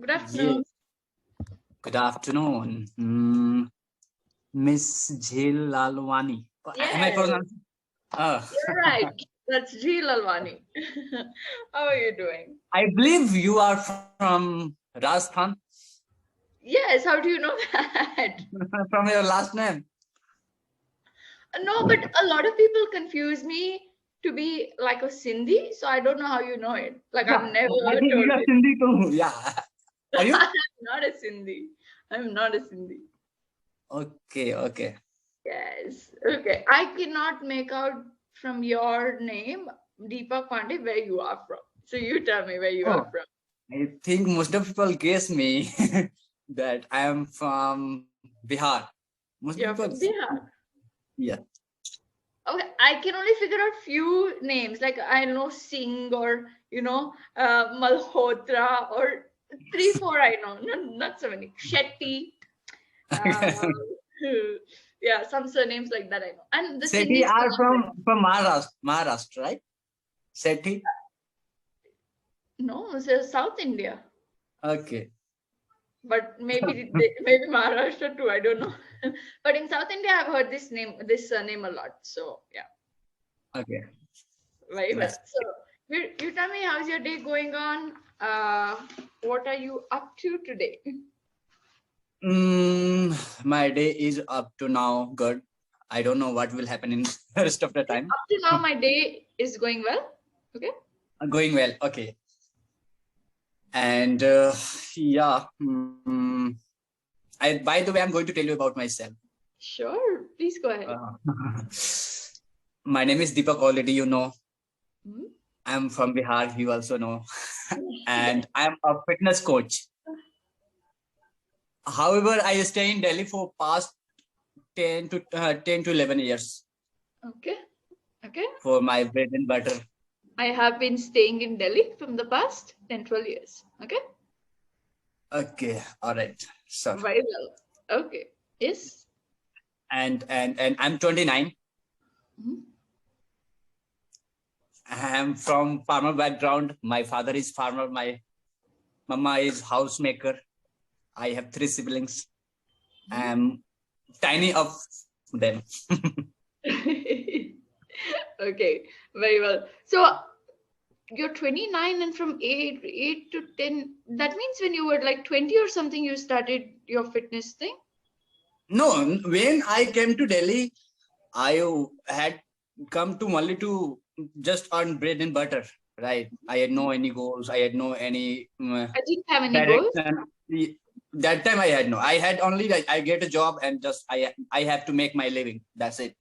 Good afternoon. Yes. Good afternoon, Miss Jheel Lalwani. Am I Yes, pronouncing? you're right. That's Jheel Lalwani. How are you doing? I believe you are from Rajasthan. Yes, how do you know that? From your last name. No, but a lot of people confuse me to be like a Sindhi, so I don't know how you know it. Like I've Yeah, never I think told you are it. Sindhi too. Yeah. Are you? I'm not a Sindhi. I'm not a Sindhi. Okay, okay. Yes. Okay. I cannot make out from your name, Deepak Pandey, where you are from. So you tell me where you are Oh, from. I think most of people guess me that I am from Bihar. Most You're people, from Bihar. yeah. Okay, I can only figure out few names. Like I know Singh or Malhotra or 3, 4 I know. Not so many. Shetty. Uh, yeah, some surnames like that I know. And the Sethi Sindhis are also. from Maharashtra, right? Sethi. No, it's South India. Okay. But maybe Maharashtra too. I don't know. But in South India, I've heard this surname a lot. So yeah, Okay. very well. That's So you tell me, how's your day going on? What are you up to today? my day is up to now good. I don't know what will happen in the rest of the time. Up to now, my day is going well. Okay. Going well. Okay. And yeah. By the way, I'm going to tell you about myself. Sure. Please go ahead. My name is Deepak. Already you know. Mhm. I'm from Bihar. You also know. And I'm a fitness coach. However, I stay in Delhi for past 10 to 11 years Okay. Okay. for my bread and butter. I have been staying in Delhi from the past 10, 12 years. Okay. Okay, all right, sure. Very well. Okay. Yes. And I'm 29. Mhm. I'm from farmer background. My father is farmer. My mama is housemaker. I have 3 siblings. I'm tiny of them. Okay. Very well. So you're 29 and from 8 to 10, that means when you were like 20 or something, you started your fitness thing? No, when I came to Delhi, I had come to only to just earn bread and butter, right? I had no any goals. I had no any I didn't have any goals. direction. That time I had no. I had only like I get a job and just I have to make my living. That's it.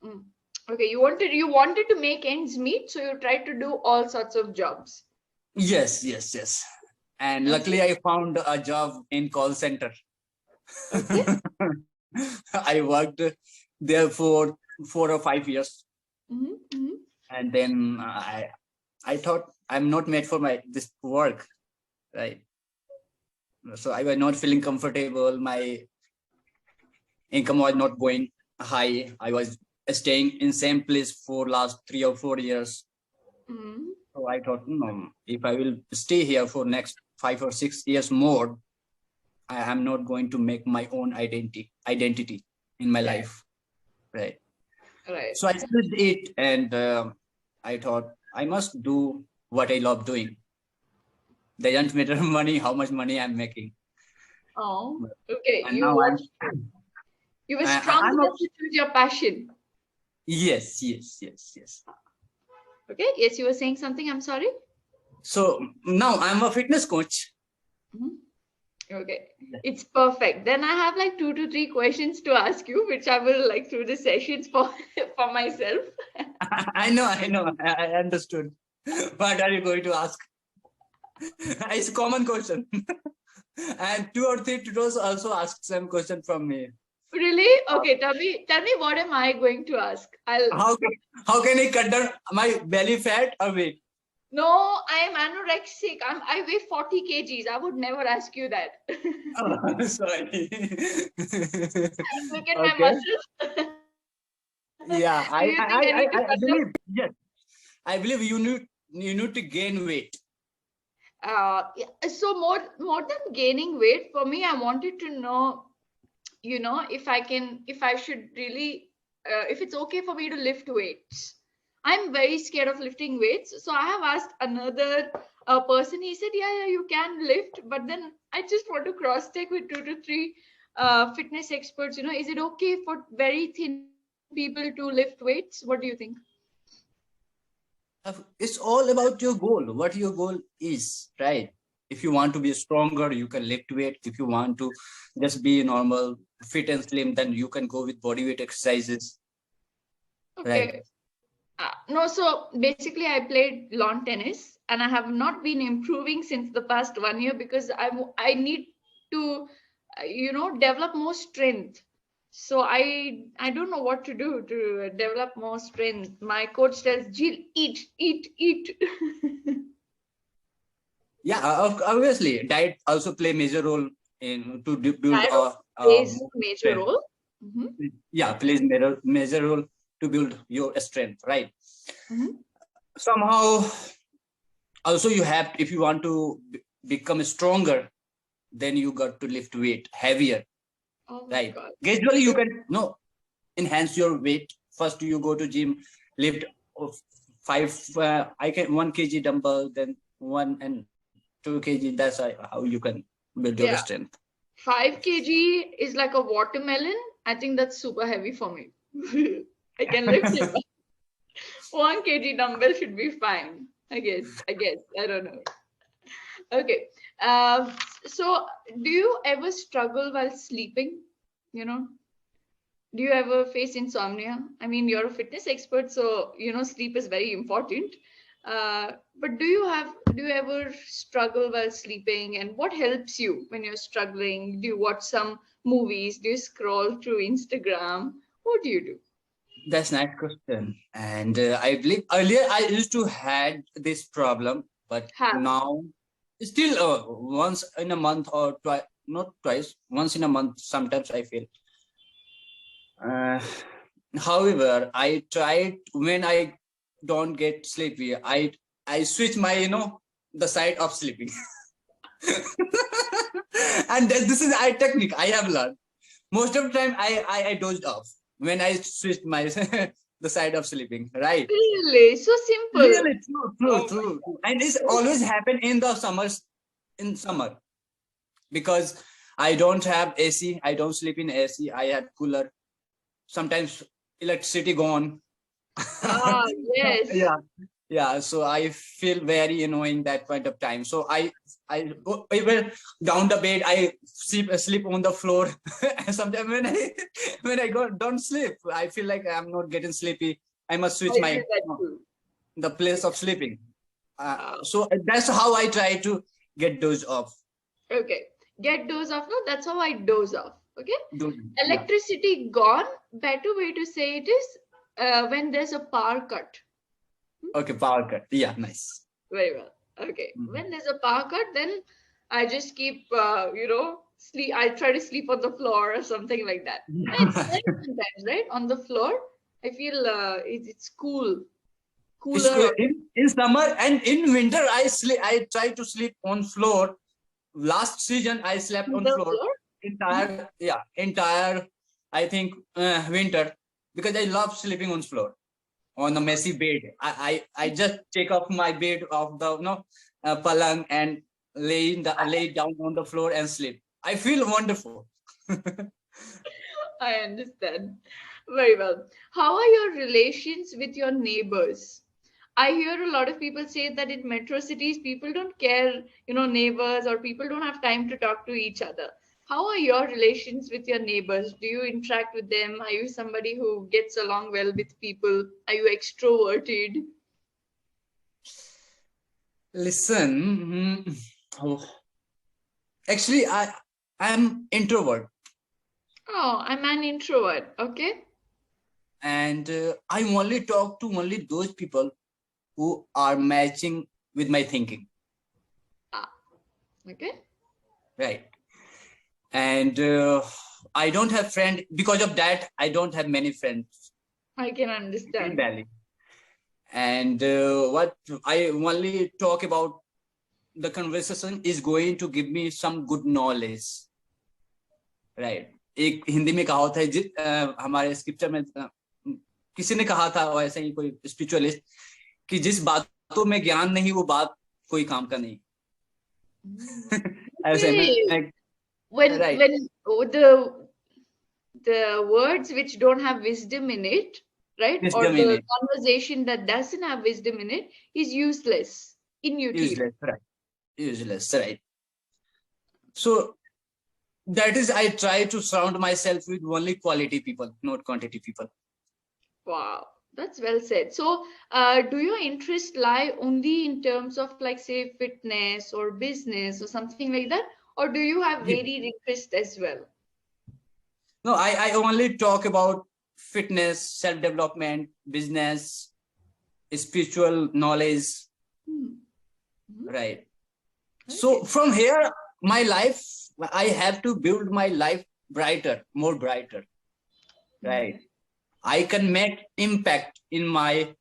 Mm. Okay, you wanted to make ends meet, so you tried to do all sorts of jobs. Yes, yes, yes. And Okay. luckily I found a job in call center. Okay. I worked there for 4 or 5 years. Mm-hmm. And then I thought I'm not made for this work, right? So I was not feeling comfortable. My income was not going high. I was staying in same place for last 3 or 4 years. Mm-hmm. So I thought, no, if I will stay here for next 5 or 6 years more, I am not going to make my own identity in my life, right? Right. So I switched it, and I thought I must do what I love doing. Doesn't matter money, how much money I'm making. Oh, okay. And now You were strong I'm enough to choose your passion. yes. Okay. Yes, you were saying something. I'm sorry. So now I'm a fitness coach. Mm-hmm. Okay, it's perfect. Then I have like 2 to 3 questions to ask you, which I will like through the sessions for for myself. I know. I understood. What are you going to ask? It's a common question. And 2 or 3 tutors also ask some question from me. Really? Okay, tell me what am I going to ask? How can I cut down my belly fat or weight? No, I am anorexic. I weigh 40 kgs. I would never ask you that. Oh, sorry. Look at my Okay. muscles. Yeah, Do you think I need to I cut them? believe yes. I believe you need to gain weight. So more than gaining weight, for me, I wanted to know, if I should really, if it's okay for me to lift weights. I'm very scared of lifting weights, so I have asked another person. He said, yeah, you can lift, but then I just want to cross check with 2 to 3 fitness experts. Is it okay for very thin people to lift weights? What do you think? It's all about your goal, what your goal is, right? If you want to be stronger, you can lift weight. If you want to just be normal, fit and slim, then you can go with body weight exercises, right? Okay. No, so basically, I played lawn tennis, and I have not been improving since the past 1 year because I need to, develop more strength. So I don't know what to do to develop more strength. My coach tells, Jill, eat, eat, eat. Yeah, obviously, diet also play major role in to build Diet also a plays more major strength. role. Hmm. Yeah, plays major role to build your strength, right? Hmm. Somehow, also you have, if you want to become stronger, then you got to lift weight heavier, Oh my right? God. Gradually, you So, can enhance your weight. First, you go to gym, lift of 1 kg dumbbell, then 1 and 2 kg. That's how you can build your yeah, strength. 5 kg is like a watermelon. I think that's super heavy for me. I can lift it. 1 kg dumbbell should be fine. I guess. I don't know. Okay. So do you ever struggle while sleeping? You know, do you ever face insomnia? I mean, you're a fitness expert, so sleep is very important. But do you ever struggle while sleeping? And what helps you when you're struggling? Do you watch some movies? Do you scroll through Instagram? What do you do? That's nice question. And I believe earlier I used to had this problem, but Have. now still once in a month or twice, not twice, once in a month. Sometimes I feel. Uh, However, I tried when I don't get sleepy. I switch my the side of sleeping, and this is a technique I have learned. Most of the time, I dozed off when I switched my the side of sleeping. Right? Really? So simple. Really true, true, Oh true, my true. And it's God. always happen in the summers, in summer, because I don't have AC. I don't sleep in AC. I had cooler. Sometimes electricity gone. Ah, yes. Yeah, yeah. So I feel very annoying that point of time. So I go even down the bed. I sleep on the floor. And sometimes when I when I go don't sleep, I feel like I'm not getting sleepy. I must switch I my feel that too. the place of sleeping. Ah, So that's how I try to get those off. okay. Get doze off. No, that's how I doze off. Okay. Those, yeah. Electricity gone. Better way to say it is when there's a power cut. Okay, power cut. Yeah, nice. Very well. Okay. Mhm. When there's a power cut, then I just keep, sleep. I try to sleep on the floor or something like that. It's nice sometimes, right? On the floor. I feel it's cool, It's cooler on in summer and in winter. I try to sleep on floor. Last season I slept on the floor floor. Mhm. entire I think winter, because I love sleeping on floor on a messy bed. I just take off my bed off the palang and lay down on the floor and sleep. I feel wonderful. I understand. Very well. How are your relations with your neighbors? I hear a lot of people say that in metro cities, people don't care, neighbors, or people don't have time to talk to each other. How are your relations with your neighbors? Do you interact with them? Are you somebody who gets along well with people? Are you extroverted? Listen, oh, actually I'm introvert, Oh, I'm an introvert. Okay. and I only talk to only those people who are matching with my thinking, Ah, okay. right? And I don't have friend because of that. I don't have many friends I can in understand. Bali. And what I only talk about the conversation is going to give me some good knowledge, right? एक हिंदी में कहावत है, हमारे scripture में किसी ने कहा था, वैसे ही कोई स्पिरिचुअलिस्ट, कि जिस बातों में ज्ञान नहीं वो बात कोई काम का नहीं. ऐसे में, when right. when the words which don't have wisdom in it, right, or the conversation that doesn't have wisdom in it is useless, inutile. Useless, right? Useless, right? So that is, I try to surround myself with only quality people, not quantity people. Wow, that's well said. So, do your interests lie only in terms of, like, say, fitness or business or something like that, or do you have varied interests as well? No, I only talk about fitness, self-development, business, spiritual knowledge, right? Okay. So from here, my life, I have to build my life brighter, more brighter, right? I can make impact in my,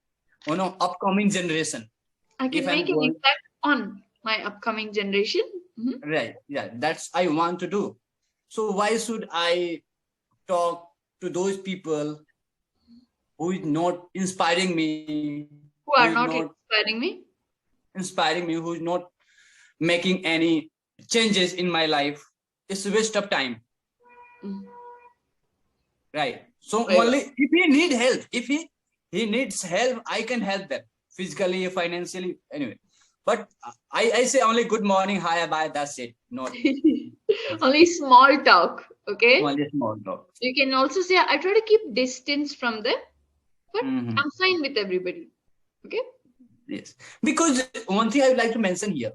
upcoming generation. I can make an impact on my upcoming generation. Right. Yeah, that's I want to do. So why should I talk to those people who is not inspiring me? Who are not inspiring me? Inspiring me, who is not making any changes in my life. It's a waste of time. Right. So only if he need help, if he needs help, I can help them physically, financially, anyway. But I say only good morning, hi, bye, that's it. Not only small talk, okay? Only small talk. You can also say, I try to keep distance from them, but I'm fine with everybody, okay? Yes. Because one thing I would like to mention here,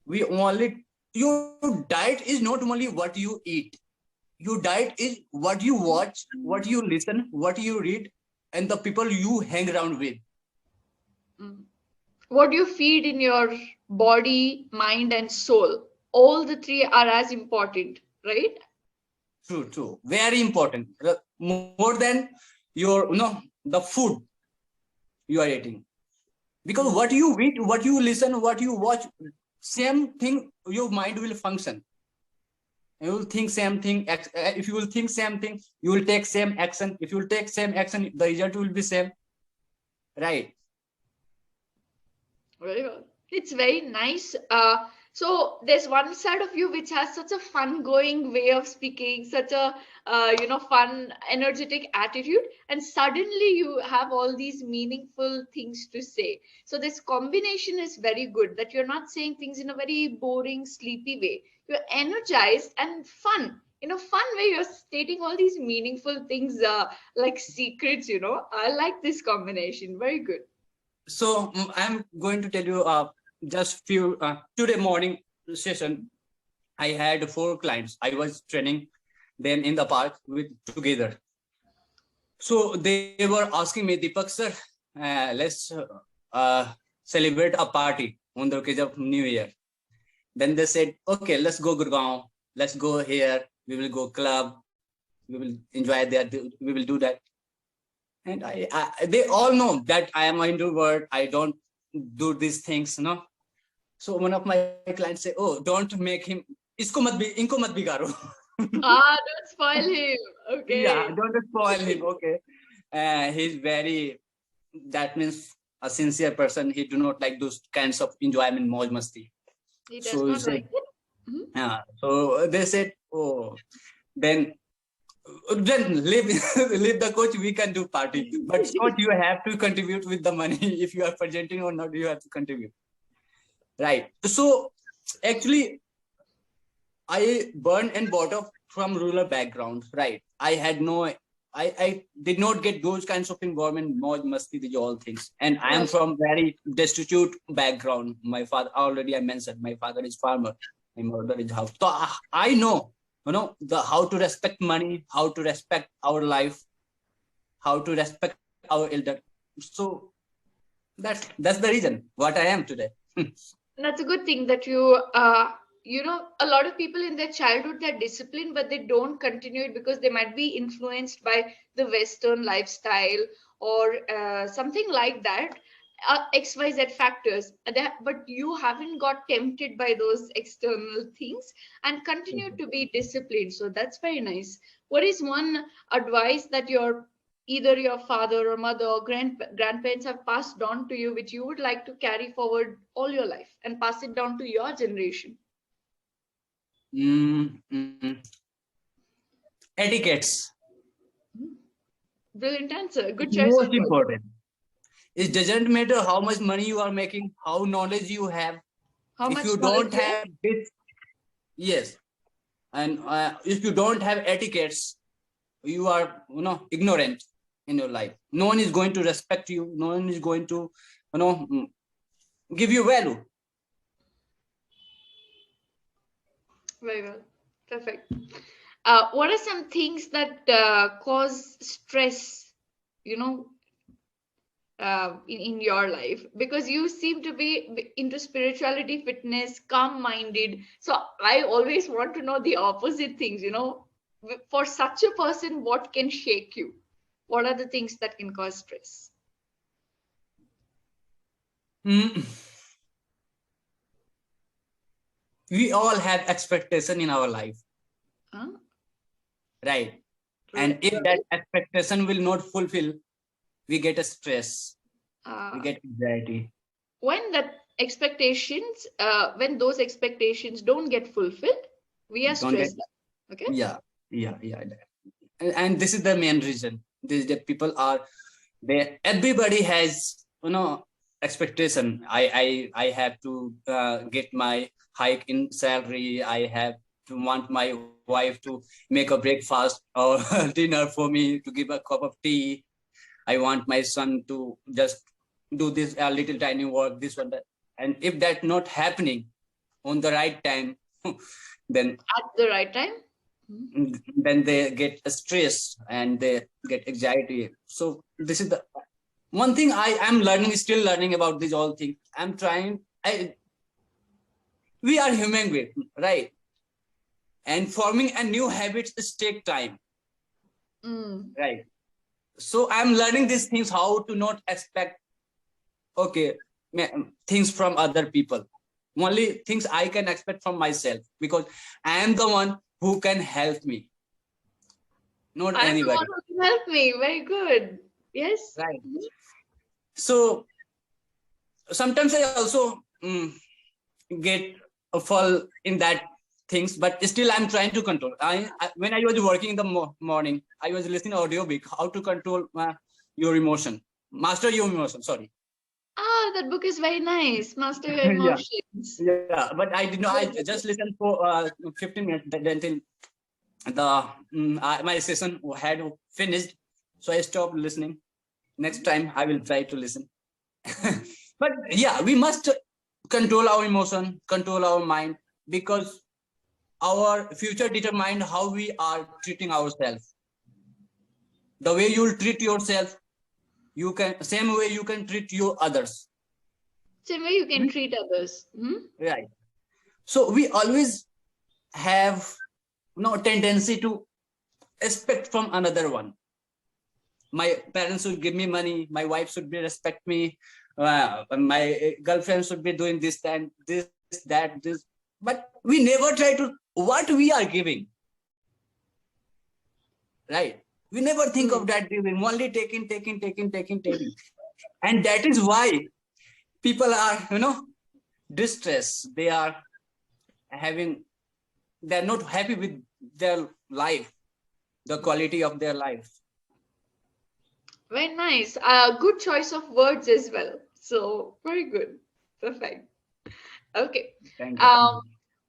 your diet is not only what you eat. Your diet is what you watch, what you listen, what you read, and the people you hang around with. What you feed in your body, mind, and soul. All the three are as important, right? True. Very important. More than your, the food you are eating. Because what you eat, what you listen, what you watch, same thing, your mind will function. You will think same thing. If you will think same thing, you will take same action. If you will take same action, the result will be same. Right. Very good. It's very nice. So there's one side of you which has such a fun going way of speaking, such a fun, energetic attitude, and suddenly you have all these meaningful things to say. So this combination is very good, that you're not saying things in a very boring, sleepy way. You're energized and fun. In a fun way, you're stating all these meaningful things, like secrets, I like this combination. Very good. So I'm going to tell you just few today morning session. I had 4 clients. I was training them in the park together. So they were asking me, Deepak sir, let's celebrate a party on the occasion of New Year. Then they said, okay, let's go Gurgaon. Let's go here. We will go club. We will enjoy that. We will do that. And they all know that I am an introvert. I don't do these things, So one of my clients say, "Oh, don't make him. Inko mat bigaro." Don't spoil him. Okay. Yeah, don't spoil him. Okay. He's very. That means a sincere person. He do not like those kinds of enjoyment, mauj masti. He does not like it. Yeah. So they said, "Oh, then leave the coach, we can do party, but not you have to contribute with the money. If you are presenting or not, you have to contribute." Right. So actually I born and brought up from rural background, right? I did not get those kinds of environment, mauj masti, all things. And I am from very destitute background. My father, already I mentioned, my father is farmer, my mother is house. So I know how to respect money, how to respect our life, how to respect our elder. So that's the reason what I am today. That's a good thing that you a lot of people in their childhood, they're disciplined, but they don't continue it because they might be influenced by the Western lifestyle or something like that. XYZ factors, but you haven't got tempted by those external things and continue to be disciplined. So that's very nice. What is one advice that either your father or mother or grandparents have passed on to you, which you would like to carry forward all your life and pass it down to your generation? Etiquettes. Brilliant answer. Good choice of Most words. important. It doesn't matter how much money you are making, how knowledge you have. How If much you knowledge don't you have this, yes, and if you don't have etiquettes, you are ignorant in your life. No one is going to respect you. No one is going to give you value. Very well. Perfect. What are some things that cause stress, in your life? Because you seem to be into spirituality, fitness, calm-minded. So I always want to know the opposite things, For such a person, what can shake you? What are the things that can cause stress? We all have expectation in our life, Huh? right? And if that expectation will not fulfill, we get a stress, we get anxiety. When those expectations don't get fulfilled, we are stressed out. Okay. Yeah. And this is the main reason. This the people are there. Everybody has expectation. I have to get my hike in salary. I have to want my wife to make a breakfast or dinner for me, to give a cup of tea. I want my son to just do this little tiny work, this one, that. And if that's not happening on the right time, then at the right time, then they get stressed and they get anxiety. So this is the one thing I am learning, still learning about these all things. I'm trying. We are human beings, right? And forming a new habits take time, right? So I'm learning these things, how to not expect things from other people. Only things I can expect from myself, because I am the one who can help me, not anybody. I'm the one who can help me. Very good. Yes. Right. So sometimes I also get a fall in that things, but still I'm trying to control. When I was working in the morning, I was listening to audiobook, how to control your emotion, master your emotion. Sorry. That book is very nice. Master your emotions. Yeah, but I did not. I just listened for 15 minutes. Then till my session had finished, so I stopped listening. Next time I will try to listen. But yeah, we must control our emotion, control our mind, because our future determines how we are treating ourselves. The way you will treat yourself, same way you can treat your others. Same way you can treat others. Right. So we always have no tendency to expect from another one. My parents should give me money. My wife should respect me. My girlfriend should be doing this and this, that, this. But we never try to what we are giving. Right. We never think of that giving. Only taking. And that is why people are, distressed. They are they're not happy with their life, the quality of their life. Very nice. Good choice of words as well. So very good. Perfect. Okay. Thank you.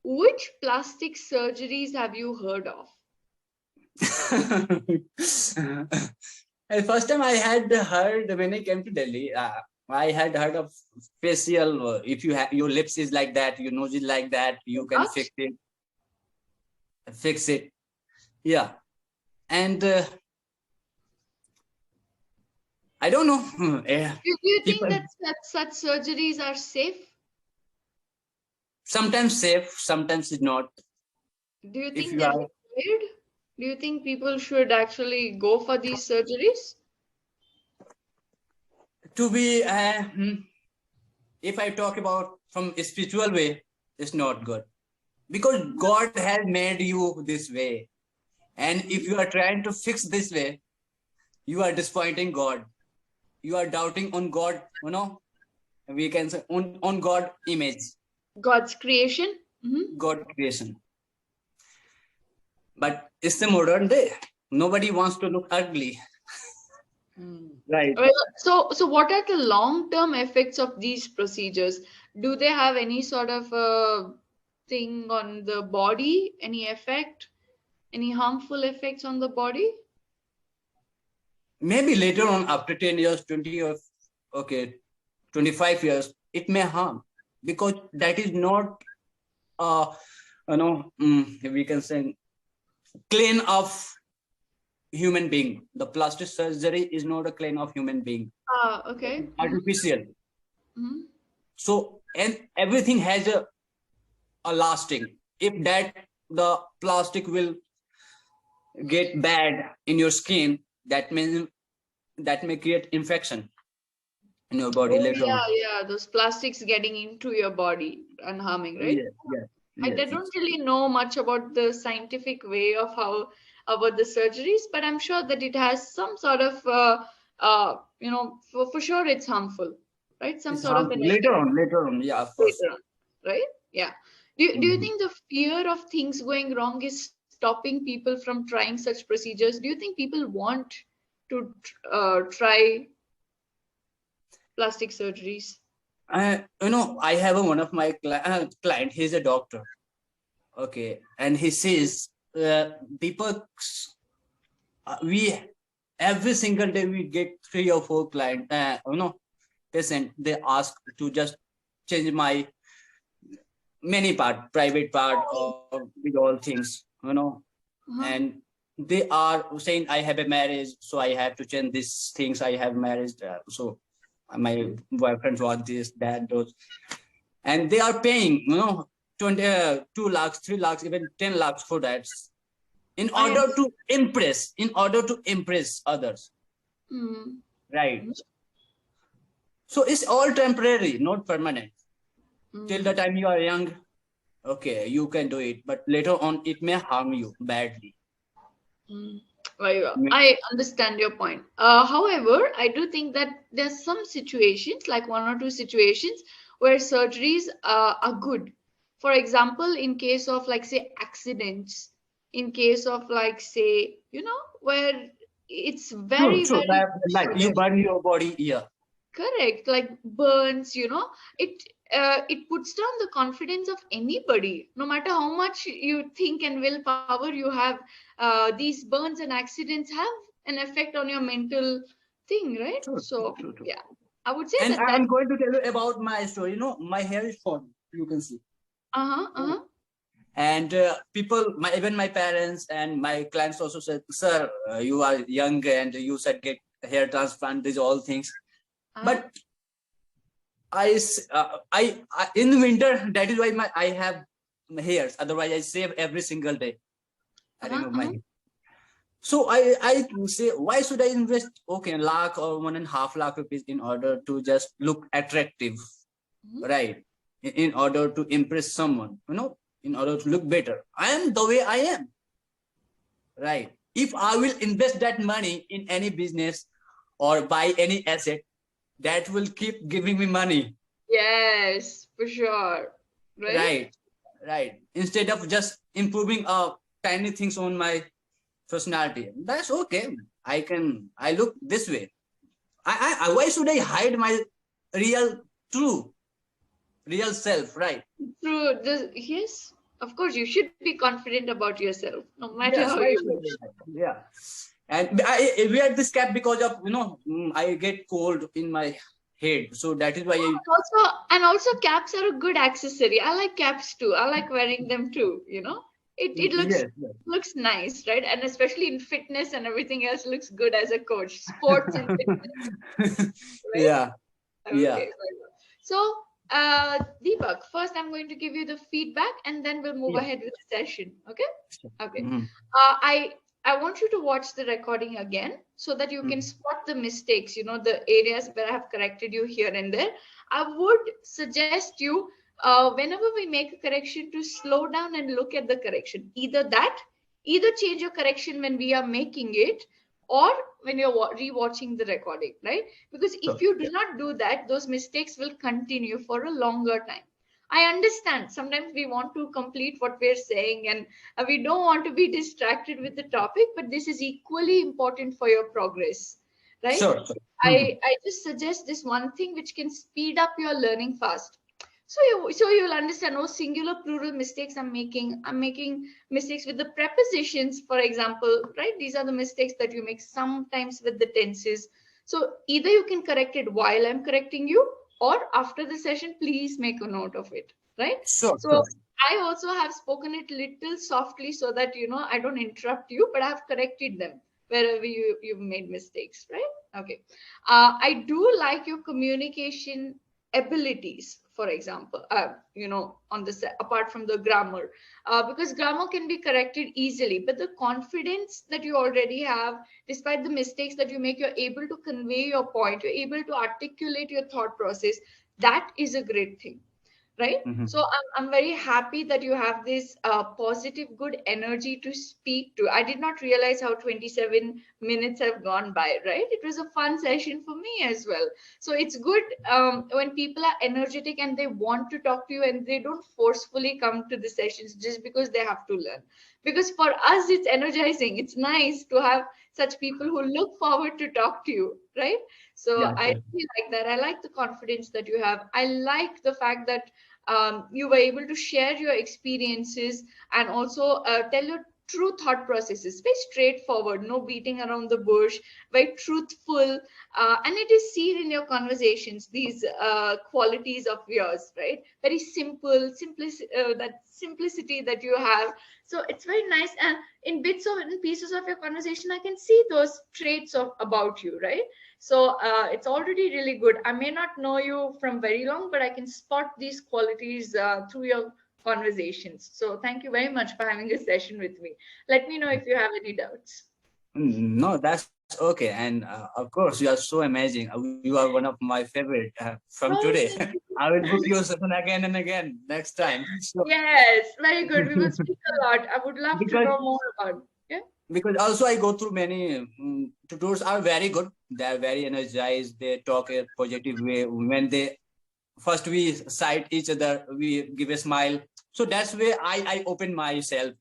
Which plastic surgeries have you heard of? First time I had heard when I came to Delhi, I had heard of facial. If you have your lips is like that, your nose is like that, you can fix it. Yeah. And I don't know. Do you think that such surgeries are safe? Sometimes safe, sometimes it's not. Do you think they're required? Do you think people should actually go for these surgeries? To be, if I talk about from a spiritual way, it's not good because God has made you this way, and if you are trying to fix this way, you are disappointing God. You are doubting on God. We can say on God image, God's creation. God creation. But it's the modern day. Nobody wants to look ugly. Right. So what are the long-term effects of these procedures? Do they have any sort of thing on the body? Any effect? Any harmful effects on the body? Maybe later on, after 10 years, 20 years, okay, 25 years, it may harm because that is not, we can say, clean of human being. The plastic surgery is not a clean of human being. Okay. Artificial. Mm-hmm. So, and everything has a lasting. If that the plastic will get bad in your skin, that means that may create infection in your body later on. Yeah, those plastics getting into your body and harming, right? I don't really know much about the scientific way of how about the surgeries, but I'm sure that it has some sort of, for sure it's harmful, right? Some It's sort of harmful. an Later effect on, yeah, of course. later on, right? Yeah. Do you think the fear of things going wrong is stopping people from trying such procedures? Do you think people want to try plastic surgeries? I have one of my client. He's a doctor. Okay, and he says, Deepak, we every single day we get 3 or 4 client, patient. They ask to just change my many part, private part, or with all things. And they are saying I have a marriage, so I have to change these things. I have marriage, so my boyfriend wants this, that, those, and they are paying 20 2 lakhs, 3 lakhs, even 10 lakhs for that in order to impress others. Right. So it's all temporary, not permanent. Till the time you are young, okay, you can do it, but later on it may harm you badly. Very well. I understand your point. However, I do think that there's some situations, like 1 or 2 situations, where surgeries are good. For example, in case of, like, say, accidents, in case of, like, say, where it's very, True. very Like you burn your body, yeah. correct, like burns, it puts down the confidence of anybody, no matter how much you think and willpower you have. These burns and accidents have an effect on your mental thing, right? True. Yeah, I would say and that I'm going to tell you about my story. My hair is falling, you can see. And people, even my parents and my clients also said, sir, you are young and you said get hair transplant, these all things. But I in winter, that is why I have hairs. Otherwise, I save every single day. I remove my hair. So I say, why should I invest lakh or 1.5 lakh rupees in order to just look attractive, right? In order to impress someone, in order to look better. I am the way I am, right? If I will invest that money in any business or buy any asset, that will keep giving me money. Yes, for sure. Right. Instead of just improving tiny things on my personality, that's okay. I look this way. Why should I hide my real self, right? True. Yes, of course, you should be confident about yourself, no matter how you look. Yeah. And I wear this cap because of I get cold in my head, so that is why also caps are a good accessory. I like caps too. I like wearing them too. It looks nice, right? And especially in fitness and everything else, looks good as a coach. Sports and fitness. Right? Yeah. Okay. So, Deepak, first I'm going to give you the feedback, and then we'll move ahead with the session. Okay. Okay. I want you to watch the recording again so that you can spot the mistakes, the areas where I have corrected you here and there. I would suggest you, whenever we make a correction, to slow down and look at the correction. Either change your correction when we are making it, or when you're rewatching the recording, right? Because if you do not do that, those mistakes will continue for a longer time. I understand sometimes we want to complete what we're saying, and we don't want to be distracted with the topic, but this is equally important for your progress, right? Sure. I just suggest this one thing which can speed up your learning fast. So you'll understand, oh, singular plural mistakes I'm making. I'm making mistakes with the prepositions, for example, right? These are the mistakes that you make sometimes with the tenses. So either you can correct it while I'm correcting you, or after the session, please make a note of it, right? Sure. So I also have spoken it little softly so that, I don't interrupt you, but I have corrected them wherever you've made mistakes, right? Okay. I do like your communication abilities, for example, on this, apart from the grammar, because grammar can be corrected easily, but the confidence that you already have, despite the mistakes that you make, you're able to convey your point, you're able to articulate your thought process. That is a great thing, right? So I'm very happy that you have this positive, good energy to speak to. I did not realize how 27 minutes have gone by, right? It was a fun session for me as well. So it's good when people are energetic and they want to talk to you, and they don't forcefully come to the sessions just because they have to learn. Because for us, it's energizing. It's nice to have such people who look forward to talk to you, right? So I really like that. I like the confidence that you have. I like the fact that you were able to share your experiences, and also tell your true thought processes. Very straightforward, no beating around the bush, very truthful, and it is seen in your conversations, these qualities of yours, right? Very simple, that simplicity that you have. So it's very nice, and in bits of in pieces of your conversation, I can see those traits about you, right? So it's already really good. I may not know you from very long, but I can spot these qualities through your conversations. So thank you very much for having a session with me. Let me know if you have any doubts. No, that's okay. And of course, you are so amazing. You are one of my favorite from today. I will book your session again and again next time. So, yes, very good. We will speak a lot. I would love to know more about. Yeah. Because also I go through many tutors are very good. They are very energized. They talk a positive way. When they first we sight each other, we give a smile. So that's where I open myself.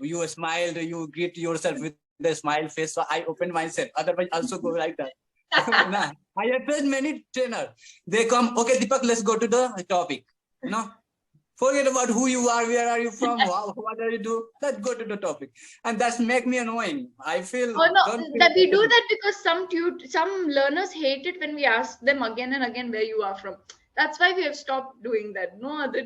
You smiled, you greet yourself with the smile face. So I open myself. Otherwise, also go like that. I have faced many trainers. They come, okay, Deepak, let's go to the topic. Forget about who you are, where are you from, what do you do? Let's go to the topic. And that's make me annoying. I feel. Oh no, that we do that because some learners hate it when we ask them again and again where you are from. That's why we have stopped doing that. No other reason.